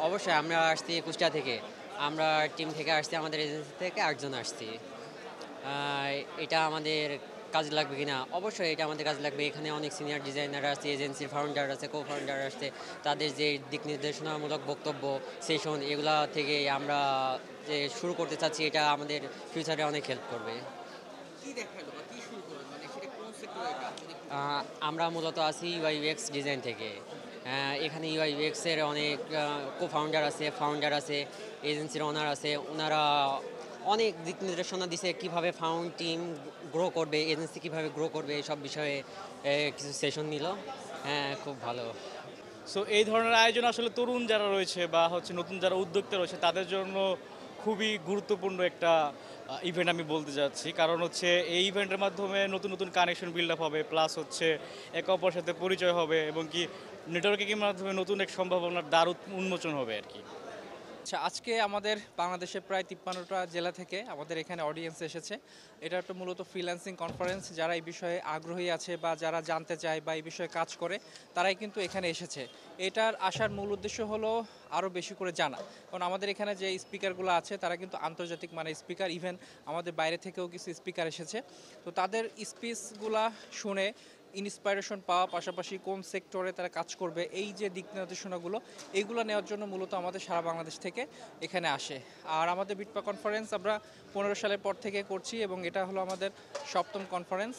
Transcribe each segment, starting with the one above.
অবশ্যই আমরা আসছি কুষ্টিয়া থেকে। আমরা টিম থেকে আসছি, আমাদের এজেন্সি থেকে ৮ জন আসছি। আ এটা আমাদের কাজে লাগবে কিনা? অবশ্যই এটা আমাদের কাজে লাগবে। এখানে অনেক সিনিয়র ডিজাইনার আছে, এজেন্সির ফাউন্ডার আছে, কো-ফাউন্ডার আছে। তাদের যে দিক নির্দেশনামূলক বক্তব্য, সেশন এগুলা থেকে আমরা যে শুরু করতে চাচ্ছি এটা আমাদের ফিউচারে অনেক হেল্প করবে। কি দেখালো বা কি শুরু করবেন? মানে সেটা কোন সেক্টরের কাজ যদি একটু আ বলতেন? আমরা মূলত আছি UI UX ডিজাইন থেকে। এখানে UI UX এর অনেক কো-ফাউন্ডার আছে, ফাউন্ডার আছে, এজেন্সির ওনার আছে। উনারা অনেক দিক নির্দেশনা দিছে কিভাবে ফাউন্ড টিম গ্রো করবে, এজেন্সি কিভাবে গ্রো করবে এসব বিষয়ে কিছু সেশন নিল। হ্যাঁ, খুব ভালো। সো এই ধরনের আয়োজন আসলে তরুণ যারা রয়েছে বা হচ্ছে নতুন যারা উদ্যোক্তা রয়েছে তাদের জন্য খুবই গুরুত্বপূর্ণ একটা ইভেন্ট আমি বলতে যাচ্ছি। কারণ হচ্ছে এই ইভেন্টের মাধ্যমে নতুন নতুন কানেকশন বিল্ড আপ হবে, প্লাস হচ্ছে একে অপরের সাথে পরিচয় হবে এবং কি নেটওয়ার্কিংয়ের মাধ্যমে নতুন এক সম্ভাবনার দ্বার উন্মোচন হবে আর কি। আচ্ছা, আজকে আমাদের বাংলাদেশের প্রায় ৫৩টা জেলা থেকে আমাদের এখানে অডিয়েন্স এসেছে। এটা একটা মূলত ফ্রিল্যান্সিং কনফারেন্স। যারা এই বিষয়ে আগ্রহী আছে বা যারা জানতে চায় বা এই বিষয়ে কাজ করে তারাই কিন্তু এখানে এসেছে। এটার আসার মূল উদ্দেশ্য হলো আরও বেশি করে জানা। কারণ আমাদের এখানে যে স্পিকারগুলো আছে তারা কিন্তু আন্তর্জাতিক মানের স্পিকার, ইভেন আমাদের বাইরে থেকেও কিছু স্পিকার এসেছে। তো তাদের স্পিচগুলা শুনে ইন্সপাইরেশন পাওয়া, পাশাপাশি কোন সেক্টরে তারা কাজ করবে, এই যে দিক নির্দেশনাগুলো এইগুলো নেওয়ার জন্য মূলত আমাদের সারা বাংলাদেশ থেকে এখানে আসে। আর আমাদের বিটপা কনফারেন্স আমরা 15 সালের পর থেকে করছি এবং এটা হলো আমাদের 7ম কনফারেন্স।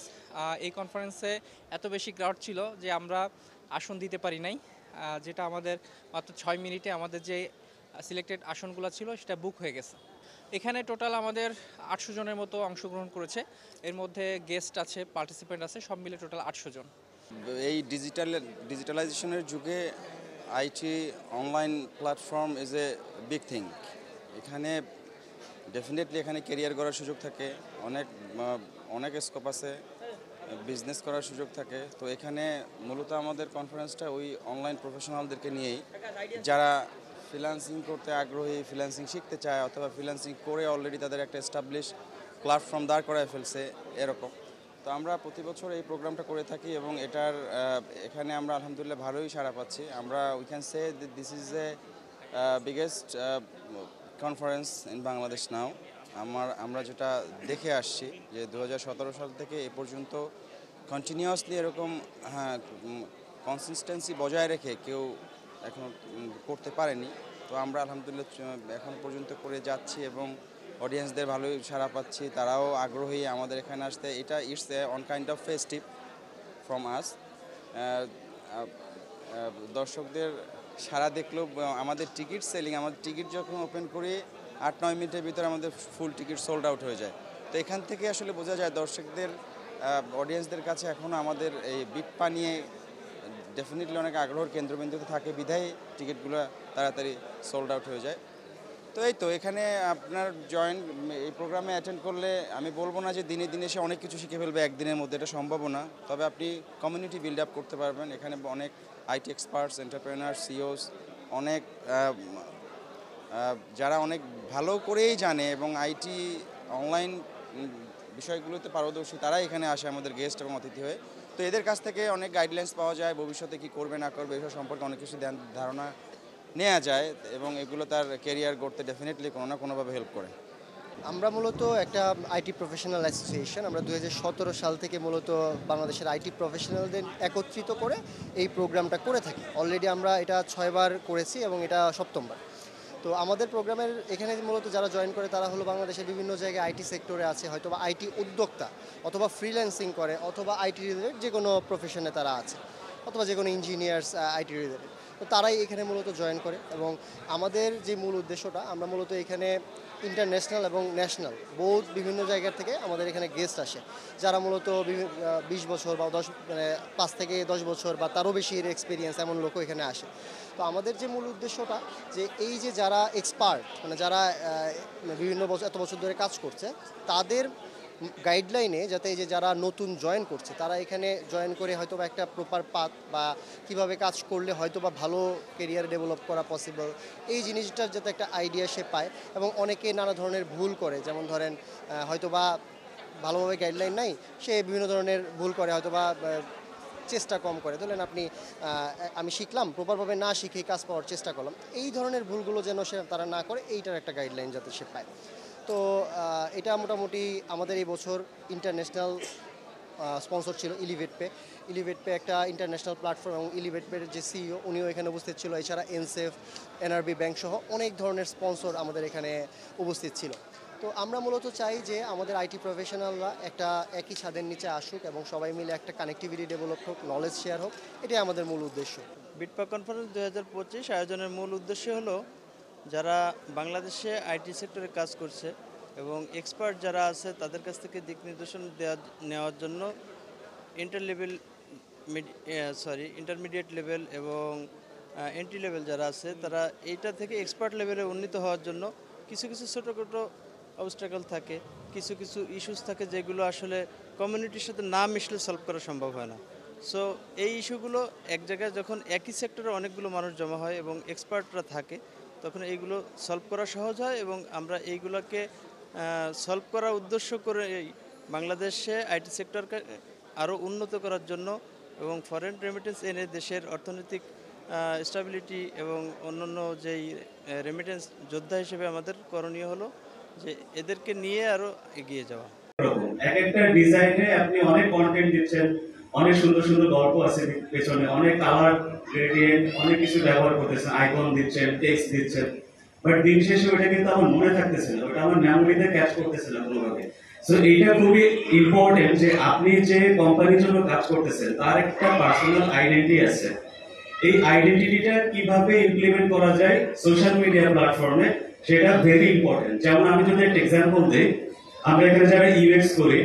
এই কনফারেন্সে এত বেশি ক্রাউড ছিল যে আমরা আসন দিতে পারি নাই। যেটা আমাদের মাত্র 6 মিনিটে আমাদের যে সিলেক্টেড আসনগুলো ছিল সেটা বুক হয়ে গেছে। এখানে টোটাল আমাদের 800 জনের মতো অংশগ্রহণ করেছে। এর মধ্যে গেস্ট আছে, পার্টিসিপেন্ট আছে, সব মিলে টোটাল 800 জন। এই ডিজিটালাইজেশনের যুগে IT online platform is a big thing. এখানে ডেফিনেটলি এখানে কেরিয়ার গড়ার সুযোগ থাকে, অনেক অনেক স্কোপ আছে, বিজনেস করার সুযোগ থাকে। তো এখানে মূলত আমাদের কনফারেন্সটা ওই অনলাইন প্রফেশনালদেরকে নিয়েই, যারা ফ্রিল্যান্সিং করতে আগ্রহী, ফ্রিল্যান্সিং শিখতে চায় অথবা ফ্রিল্যান্সিং করে অলরেডি তাদের একটা এস্টাবলিশ প্ল্যাটফর্ম দাঁড় করায় ফেলছে এরকম। তো আমরা প্রতি বছর এই প্রোগ্রামটা করে থাকি এবং এটার এখানে আমরা আলহামদুলিল্লাহ ভালোই সাড়া পাচ্ছি। আমরা we can say this is a biggest conference in Bangladesh now. আমরা যেটা দেখে আসছি যে 2017 সাল থেকে এ পর্যন্ত কন্টিনিউয়াসলি এরকম, হ্যাঁ, কনসিস্টেন্সি বজায় রেখে কেউ এখন করতে পারেনি। তো আমরা আলহামদুলিল্লাহ এখন পর্যন্ত করে যাচ্ছি এবং অডিয়েন্সদের ভালোই সাড়া পাচ্ছি, তারাও আগ্রহী আমাদের এখানে আসতে। এটা it's a on kind of festive from আস। দর্শকদের সাড়া দেখলেও আমাদের টিকিট সেলিং, আমাদের টিকিট যখন ওপেন করি 8-9 মিনিটের ভিতরে আমাদের ফুল টিকিট সোল্ড আউট হয়ে যায়। তো এখান থেকে আসলে বোঝা যায় দর্শকদের, অডিয়েন্সদের কাছে এখনও আমাদের এই বিটপা নিয়ে ডেফিনেটলি অনেক আগ্রহের কেন্দ্রবিন্দুতে থাকে, বিধায় টিকিটগুলো তাড়াতাড়ি সোল্ড আউট হয়ে যায়। তো এই তো এখানে আপনার এই প্রোগ্রামে অ্যাটেন্ড করলে আমি বলবো না যে দিনে দিনে সে অনেক কিছু শিখে ফেলবে একদিনের মধ্যে, এটা সম্ভবও না। তবে আপনি কমিউনিটি বিল্ড আপ করতে পারবেন। এখানে অনেক আইটি এক্সপার্টস, এন্টারপ্রেনার, সিওস, অনেক যারা অনেক ভালো করেই জানে এবং আইটি অনলাইন বিষয়গুলোতে পারদর্শী, তারাই এখানে আসে আমাদের গেস্ট এবং অতিথি হয়ে। তো এদের কাছ থেকে অনেক গাইডলাইন্স পাওয়া যায়, ভবিষ্যতে কী করবে না করবে এসব সম্পর্কে অনেক কিছু ধারণা নেওয়া যায় এবং এগুলো তার কেরিয়ার গড়তে ডেফিনেটলি কোনো না কোনোভাবে হেল্প করে। আমরা মূলত একটা আইটি প্রফেশনাল অ্যাসোসিয়েশন। আমরা 2017 সাল থেকে মূলত বাংলাদেশের আইটি প্রফেশনালদের একত্রিত করে এই প্রোগ্রামটা করে থাকি। অলরেডি আমরা এটা 6 বার করেছি এবং এটা 7ম বার। তো আমাদের প্রোগ্রামের এখানে মূলত যারা জয়েন করে তারা হলো বাংলাদেশের বিভিন্ন জায়গায় আইটি সেক্টরে আছে, হয়তো বা আইটি উদ্যোক্তা, অথবা ফ্রিল্যান্সিং করে, অথবা আইটি রিলেটেড যে কোনো প্রফেশনে তারা আছে, অথবা যে কোনো ইঞ্জিনিয়ার্স আইটি রিলেটেড। তো তারাই এখানে মূলত জয়েন করে এবং আমাদের যে মূল উদ্দেশ্যটা, আমরা মূলত এখানে ইন্টারন্যাশনাল এবং ন্যাশনাল বিভিন্ন জায়গা থেকে আমাদের এখানে গেস্ট আসে, যারা মূলত 20 বছর বা 5 থেকে 10 বছর বা তারও বেশি এক্সপিরিয়েন্স এমন লোকও এখানে আসে। তো আমাদের যে মূল উদ্দেশ্যটা, যে এই যে যারা এক্সপার্ট, মানে যারা বিভিন্ন বছর এত বছর ধরে কাজ করছে, তাদের গাইডলাইনে যাতে এই যে যারা নতুন জয়েন করছে তারা এখানে জয়েন করে হয়তো বা একটা প্রপার পাথ বা কিভাবে কাজ করলে হয়তো বা ভালো কেরিয়ার ডেভেলপ করা পসিবল, এই জিনিসটার যাতে একটা আইডিয়া সে পায়। এবং অনেকে নানা ধরনের ভুল করে, যেমন ধরেন হয়তো বা ভালোভাবে গাইডলাইন নাই, সে বিভিন্ন ধরনের ভুল করে, হয়তো বা চেষ্টা কম করে। ধরলেন আপনি আমি শিখলাম, প্রপারভাবে না শিখেই কাজ পাওয়ার চেষ্টা করলাম। এই ধরনের ভুলগুলো যেন তারা না করে, এইটার একটা গাইডলাইন যাতে সে পায়। তো এটা মোটামুটি আমাদের এই বছর ইন্টারন্যাশনাল স্পন্সর ছিল ইলিভেট পে একটা ইন্টারন্যাশনাল প্ল্যাটফর্ম, এবং ইলিভেট পের যে সিইও উনিও এখানে উপস্থিত ছিল। এছাড়া এনসেফ, এনআরবি ব্যাংক সহ অনেক ধরনের স্পন্সর আমাদের এখানে উপস্থিত ছিল। তো আমরা মূলত চাই যে আমাদের আইটি প্রফেশনালরা একটা একই ছাদের নিচে আসুক এবং সবাই মিলে একটা কানেক্টিভিটি ডেভেলপ হোক, নলেজ শেয়ার হোক, এটাই আমাদের মূল উদ্দেশ্য। বিটপাক কনফারেন্স 2025 আয়োজনের মূল উদ্দেশ্য হলো যারা বাংলাদেশে আইটি সেক্টরে কাজ করছে এবং এক্সপার্ট যারা আছে তাদের কাছ থেকে দিক নির্দেশন নেওয়ার জন্য ইন্টারমিডিয়েট লেভেল এবং এন্ট্রি লেভেল যারা আছে তারা এইটা থেকে এক্সপার্ট লেভেলে উন্নীত হওয়ার জন্য কিছু ছোটোখাটো অবস্ট্রাগল থাকে, কিছু ইস্যুস থাকে যেগুলো আসলে কমিউনিটির সাথে না মিশলে সলভ করা সম্ভব হয় না। সো এই ইস্যুগুলো এক জায়গায় যখন একই সেক্টরে অনেকগুলো মানুষ জমা হয় এবং এক্সপার্টরা থাকে, তখন এইগুলো সলভ করা সহজ হয় এবং আমরা এইগুলোকে সলভ করার উদ্দেশ্য করে বাংলাদেশে আইটি সেক্টরকে আরও উন্নত করার জন্য এবং ফরেন রেমিটেন্স এনে দেশের অর্থনৈতিক স্টেবিলিটি এবং অন্যান্য যেই রেমিটেন্স যোদ্ধা হিসেবে আমাদের করণীয় হলো যে এদেরকে নিয়ে আরও এগিয়ে যাওয়া। এক একটা ডিজাইনে আপনি অনেক কন্টেন্ট দিচ্ছেন, অনেক সুন্দর গল্প আছে পেছনে, অনেক কালার গ্রেডিয়েন্ট অনেক কিছু ব্যবহার করতেছেন, আইকন দিচ্ছেন, টেক্সট দিচ্ছেন, বাট দিন শেষে ওটা কিন্তু আমার মনে থাকতেছে না, ওটা আমার মেমোরিতে ক্যাচ করতেছে না কোনোভাবে। সো এইটা খুবই ইম্পর্টেন্ট যে আপনি যে কোম্পানির জন্য কাজ করতেছেন তার একটা পার্সোনাল আইডেন্টিটি আছে। এই আইডেন্টিটিটা কিভাবে ইমপ্লিমেন্ট করা যায় সোশ্যাল মিডিয়া প্ল্যাটফর্মে, সেটা ভেরি ইম্পর্টেন্ট। যেমন আমি যদি একটা এক্সাম্পল দিই, আমরা এখানে যারা ইউএক্স করি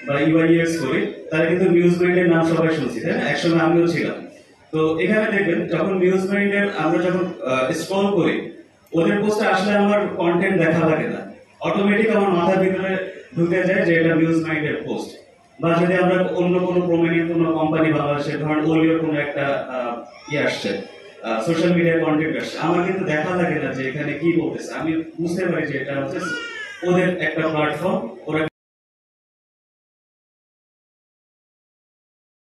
বা ইউআইএক্স করি তারা কিন্তু নিউজ ব্র্যান্ডের নাম সবাই শুনছি, তাই না? একসময় আমিও ছিলাম। তো এখানে দেখবেন যখন নিউজ ব্র্যান্ডের আমরা যখন স্ক্রল করি, ওদের পোস্টে আসলে আমার কন্টেন্ট দেখা লাগে না, অটোমেটিক আমার মাথার ভিতরে ঢুকে যায় যে এটা নিউজ ব্র্যান্ডের পোস্ট। বা যদি আমরা অন্য কোনো প্রমিনেন্ট কোনো কোম্পানি বাংলাদেশে ধরেন ওলিওর কোনো একটা আসছে, সোশ্যাল মিডিয়ার কন্টেন্ট আসছে, আমার কিন্তু দেখা লাগে না যে এখানে কি বলতেছে, আমি বুঝতে পারি যে এটা হচ্ছে ওদের একটা প্ল্যাটফর্ম, ওরা